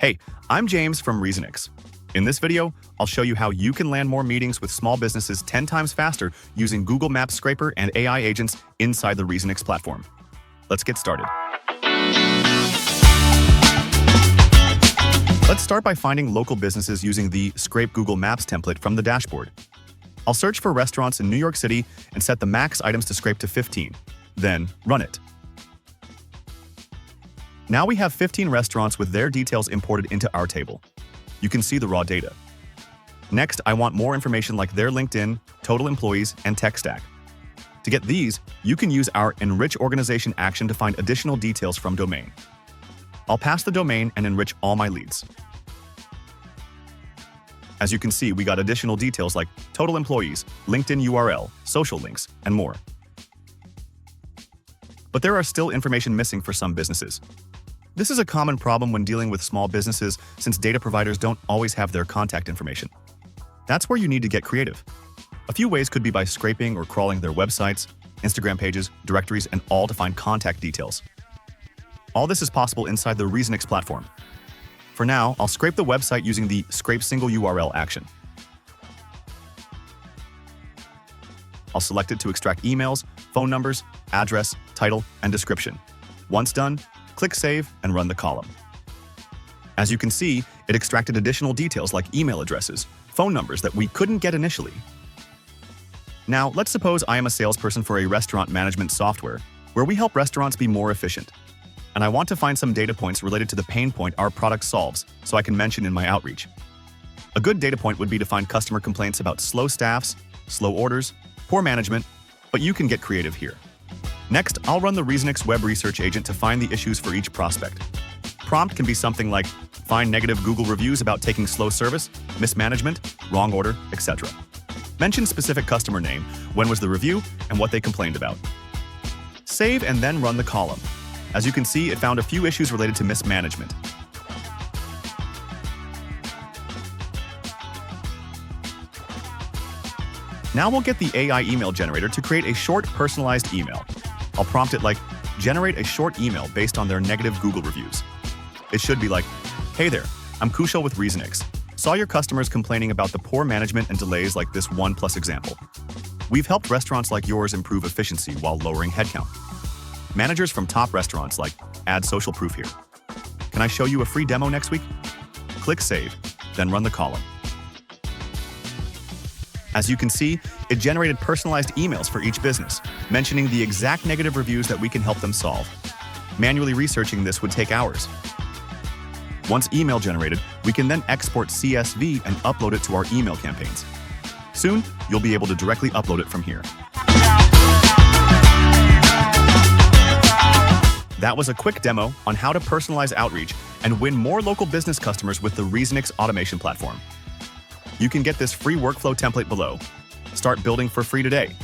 Hey, I'm James from Reasonyx. In this video, I'll show you how you can land more meetings with small businesses 10 times faster using Google Maps Scraper and AI agents inside the Reasonyx platform. Let's get started. Let's start by finding local businesses using the Scrape Google Maps template from the dashboard. I'll search for restaurants in New York City and set the max items to scrape to 15. Then, run it. Now we have 15 restaurants with their details imported into our table. You can see the raw data. Next, I want more information like their LinkedIn, total employees, and tech stack. To get these, you can use our enrich organization action to find additional details from domain. I'll pass the domain and enrich all my leads. As you can see, we got additional details like total employees, LinkedIn URL, social links, and more. But there are still information missing for some businesses. This is a common problem when dealing with small businesses since data providers don't always have their contact information. That's where you need to get creative. A few ways could be by scraping or crawling their websites, Instagram pages, directories, and all to find contact details. All this is possible inside the Reasonyx platform. For now, I'll scrape the website using the Scrape Single URL action. I'll select it to extract emails, phone numbers, address, title, and description. Once done, click Save and run the column. As you can see, it extracted additional details like email addresses, phone numbers that we couldn't get initially. Now, let's suppose I am a salesperson for a restaurant management software where we help restaurants be more efficient. And I want to find some data points related to the pain point our product solves so I can mention in my outreach. A good data point would be to find customer complaints about slow staffs, slow orders, poor management, but you can get creative here. Next, I'll run the Reasonyx web research agent to find the issues for each prospect. Prompt can be something like, find negative Google reviews about taking slow service, mismanagement, wrong order, etc. Mention specific customer name, when was the review, and what they complained about. Save and then run the column. As you can see, it found a few issues related to mismanagement. Now we'll get the AI email generator to create a short personalized email. I'll prompt it like, generate a short email based on their negative Google reviews. It should be like, hey there, I'm Kushal with Reasonyx. Saw your customers complaining about the poor management and delays like this 1+ example. We've helped restaurants like yours improve efficiency while lowering headcount. Managers from top restaurants like, add social proof here. Can I show you a free demo next week? Click Save, then run the column. As you can see, it generated personalized emails for each business, mentioning the exact negative reviews that we can help them solve. Manually researching this would take hours. Once email generated, we can then export CSV and upload it to our email campaigns. Soon, you'll be able to directly upload it from here. That was a quick demo on how to personalize outreach and win more local business customers with the Reasonyx automation platform. You can get this free workflow template below. Start building for free today.